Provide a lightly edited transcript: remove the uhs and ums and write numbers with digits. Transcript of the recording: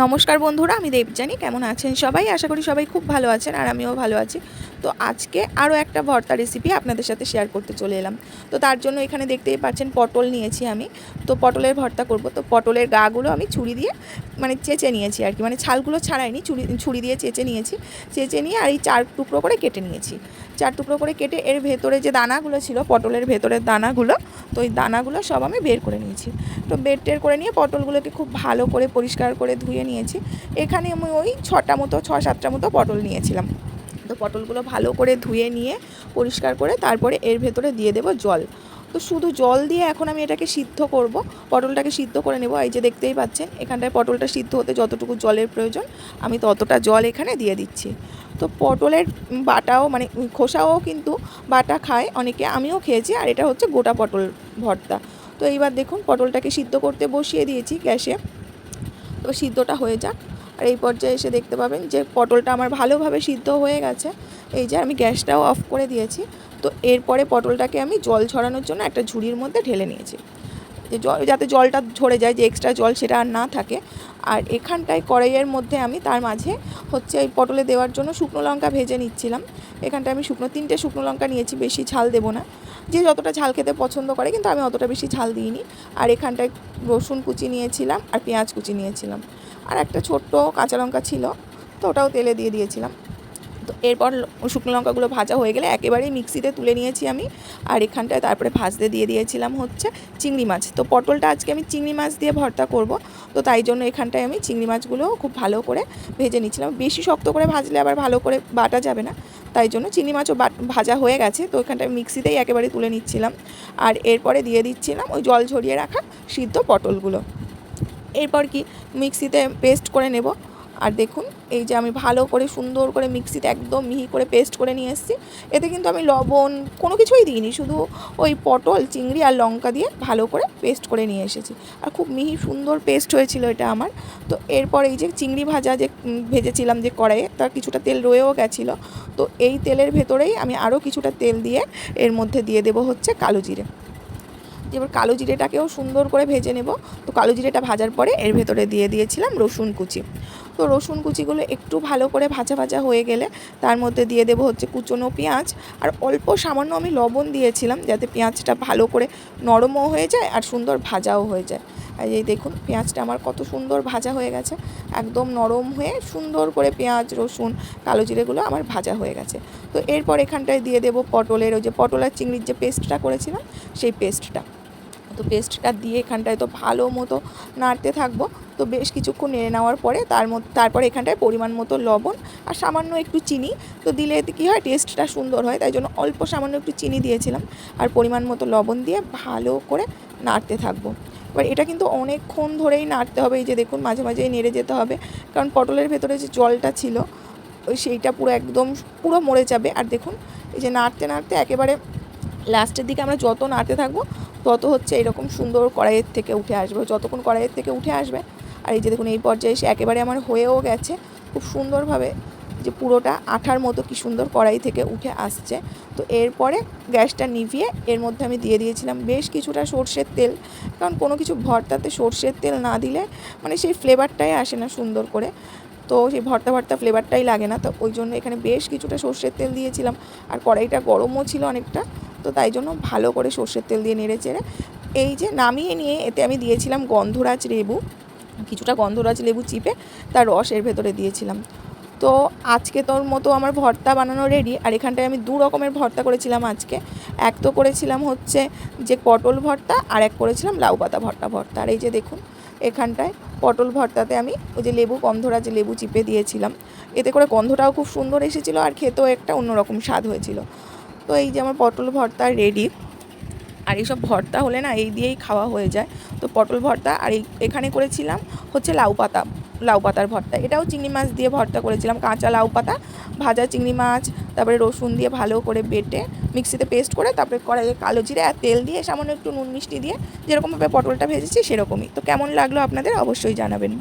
নমস্কার বন্ধুরা, আমি দেবযানী। কেমন আছেন সবাই? আশা করি সবাই খুব ভালো আছেন, আর আমিও ভালো আছি। তো আজকে আরও একটা ভর্তা রেসিপি আপনাদের সাথে শেয়ার করতে চলে এলাম। তো তার জন্য এখানে দেখতেই পাচ্ছেন পটল নিয়েছি আমি। তো পটলের ভর্তা করব। তো পটলের গাগুলো আমি ছুরি দিয়ে চেঁচে নিয়েছি আর কি, ছালগুলো ছাড়াইনি, ছুরি দিয়ে চেঁচে নিয়েছি। চেঁচে নিয়ে আর এই 4 টুকরো করে কেটে নিয়েছি। 4 টুকরো করে কেটে এর ভেতরে যে দানাগুলো ছিল, পটলের ভেতরের দানাগুলো, তো ওই দানাগুলো সব আমি বের করে নিয়েছি। তো বের করে নিয়ে পটলগুলোকে খুব ভালো করে পরিষ্কার করে ধুয়ে নিয়েছি। এখানে আমি ওই 6-7টা মতো পটল নিয়েছিলাম। তো পটলগুলো ভালো করে ধুয়ে নিয়ে পরিষ্কার করে তারপরে এর ভেতরে দিয়ে দেবো জল। তো শুধু জল দিয়ে এখন আমি এটাকে সিদ্ধ করব, পটলটাকে সিদ্ধ করে নেব। এই যে দেখতেই পাচ্ছেন, এখানটায় পটলটা সিদ্ধ হতে যতটুকু জলের প্রয়োজন আমি ততটা জল এখানে দিয়ে দিচ্ছি। তো পটলের বাটাও খোসাও কিন্তু বাটা খায় অনেকে, আমিও খেয়েছি। আর এটা হচ্ছে গোটা পটল ভর্তা। তো এইবার দেখুন, পটলটাকে সিদ্ধ করতে বসিয়ে দিয়েছি গ্যাসে। তো সিদ্ধটা হয়ে যাক। আর এই পর্যায়ে এসে দেখতে পাবেন যে পটলটা আমার ভালোভাবে সিদ্ধ হয়ে গেছে। এই যে আমি গ্যাসটাও অফ করে দিয়েছি। তো এরপরে পটলটাকে আমি জল ঝরানোর জন্য একটা ঝুড়ির মধ্যে ঢেলে নিয়েছি, যে যাতে জলটা ঝরে যায়, যে এক্সট্রা জল সেটা আর না থাকে। আর এখানটায় কড়াইয়ের মধ্যে আমি তার মাঝে হচ্ছে এই পটলে দেওয়ার জন্য শুকনো লঙ্কা ভেজে নিচ্ছিলাম। এখানটায় আমি 3টে শুকনো লঙ্কা নিয়েছি, বেশি ঝাল দেবো না, যে যতটা ঝাল খেতে পছন্দ করে, কিন্তু আমি অতটা বেশি ঝাল দিইনি। আর এখানটায় রসুন কুচি নিয়েছিলাম আর পেঁয়াজ কুচি নিয়েছিলাম, আর একটা ছোট্ট কাঁচা লঙ্কা ছিল, তো ওটাও তেলে দিয়ে দিয়েছিলাম। তো এরপর শুকনো লঙ্কাগুলো ভাজা হয়ে গেলে একেবারেই মিক্সিতে তুলে নিয়েছি আমি। আর এখানটায় তারপরে ভাজতে দিয়ে দিয়েছিলাম হচ্ছে চিংড়ি মাছ। তো পটলটা আজকে আমি চিংড়ি মাছ দিয়ে ভর্তা করব, তো তাই জন্য এখানটায় আমি চিংড়ি মাছগুলো খুব ভালো করে ভেজে নিচ্ছিলাম। বেশি শক্ত করে ভাজলে আবার ভালো করে বাটা যাবে না, তাই জন্য চিংড়ি মাছও ভাজা হয়ে গেছে। তো এখানটায় মিক্সিতেই একেবারে তুলে নিচ্ছিলাম। আর এরপরে দিয়ে দিচ্ছিলাম ওই জল ঝরিয়ে রাখা সিদ্ধ পটলগুলো। এরপর কি মিক্সিতে পেস্ট করে নেব। আর দেখুন, এই যে আমি ভালো করে সুন্দর করে মিক্সিতে একদম মিহি করে পেস্ট করে নিয়ে এসেছি। এতে কিন্তু আমি লবণ কোনো কিছুই দিইনি, শুধু ওই পটল, চিংড়ি আর লঙ্কা দিয়ে ভালো করে পেস্ট করে নিয়ে এসেছি। আর খুব মিহি সুন্দর পেস্ট হয়েছিল এটা আমার। তো এরপর এই যে চিংড়ি ভাজা যে ভেজেছিলাম যে কড়াইয়ে, তার কিছুটা তেল রয়েও গেছিলো। তো এই তেলের ভেতরেই আমি আরও কিছুটা তেল দিয়ে এর মধ্যে দিয়ে দেবো হচ্ছে কালো জিরে। এবার কালো জিরেটাকেও সুন্দর করে ভেজে নেব। তো কালো জিরেটা ভাজার পরে এর ভেতরে দিয়ে দিয়েছিলাম রসুন কুচি। তো রসুন কুচিগুলো একটু ভালো করে ভাজা হয়ে গেলে তার মধ্যে দিয়ে দেবো হচ্ছে কুচনো পেঁয়াজ। আর অল্প সামান্য আমি লবণ দিয়েছিলাম, যাতে পেঁয়াজটা ভালো করে নরমও হয়ে যায় আর সুন্দর ভাজাও হয়ে যায়। আর এই দেখুন, পেঁয়াজটা আমার কত সুন্দর ভাজা হয়ে গেছে, একদম নরম হয়ে সুন্দর করে পেঁয়াজ, রসুন, কালো জিরেগুলো আমার ভাজা হয়ে গেছে। তো এরপর এখানটায় দিয়ে দেবো পটলের, ওই যে পটল আর চিংড়ির যে পেস্টটা করেছিলাম সেই পেস্টটা। তো পেস্টটা দিয়ে এখানটায় তো ভালো মতো নাড়তে থাকবো। তো বেশ কিছুক্ষণ নেড়ে নেওয়ার পরে তারপরে এখানটায় পরিমাণ মতো লবণ আর সামান্য একটু চিনি। তো দিলে এতে কী হয়, টেস্টটা সুন্দর হয়, তাই জন্য অল্প সামান্য একটু চিনি দিয়েছিলাম। আর পরিমাণ মতো লবণ দিয়ে ভালো করে নাড়তে থাকবো। এবার এটা কিন্তু অনেকক্ষণ ধরেই নাড়তে হবে। এই যে দেখুন, মাঝে মাঝেই নেড়ে যেতে হবে, কারণ পটলের ভেতরে যে জলটা ছিল সেইটা পুরো মরে যাবে। আর দেখুন, এই যে নাড়তে নাড়তে একেবারে লাস্টের দিকে আমরা যত নাড়তে থাকবো তত হচ্ছে এরকম সুন্দর কড়াইয়ের থেকে উঠে আসবে, যতক্ষণ কড়াইয়ের থেকে উঠে আসবে। আর এই যে দেখুন, এই পর্যায়ে এসে একেবারে আমার হয়েও গেছে খুব সুন্দরভাবে, যে পুরোটা আঠার মতো কি সুন্দর কড়াই থেকে উঠে আসছে। তো এরপরে গ্যাসটা নিভিয়ে এর মধ্যে আমি দিয়ে দিয়েছিলাম বেশ কিছুটা সর্ষের তেল, কারণ কোনো কিছু ভর্তাতে সর্ষের তেল না দিলে সেই ফ্লেভারটাই আসে না সুন্দর করে। তো সেই ভর্তা ফ্লেভারটাই লাগে না, তো ওই জন্য এখানে বেশ কিছুটা সর্ষের তেল দিয়েছিলাম। আর কড়াইটা গরমও ছিল অনেকটা, তো তাই জন্য ভালো করে সর্ষের তেল দিয়ে নেড়ে চেড়ে এই যে নামিয়ে নিয়ে এতে আমি দিয়েছিলাম গন্ধরাজ লেবু, কিছুটা গন্ধরাজ লেবু চিপে তার রস এর ভেতরে দিয়েছিলাম। তো আজকে তোর মতো আমার ভর্তা বানানো রেডি। আর এখানটায় আমি 2 রকমের ভর্তা করেছিলাম আজকে। এক তো করেছিলাম হচ্ছে যে পটল ভর্তা, আর এক করেছিলাম লাউ পাতা ভর্তা। আর এই যে দেখুন, এখানটায় পটল ভর্তাতে আমি ওই যে গন্ধরাজ লেবু চিপে দিয়েছিলাম, এতে করে গন্ধটাও খুব সুন্দর এসেছিলো আর খেতেও একটা অন্যরকম স্বাদ হয়েছিল। তো এই যে আমার পটল ভর্তা রেডি। আর এইসব ভর্তা হলে না এই দিয়েই খাওয়া হয়ে যায়। তো পটল ভর্তা, আর এখানে করেছিলাম হচ্ছে লাউ পাতার ভর্তা। এটাও চিংড়ি মাছ দিয়ে ভর্তা করেছিলাম, কাঁচা লাউ পাতা, ভাজা চিংড়ি মাছ, তারপরে রসুন দিয়ে ভালো করে বেটে মিক্সিতে পেস্ট করে, তারপরে কড়াইয়ে কালো জিরে আর তেল দিয়ে সামান্য একটু নুন মিষ্টি দিয়ে যেরকমভাবে পটলটা ভেজেছি সেরকমই। তো কেমন লাগলো আপনাদের অবশ্যই জানাবেন।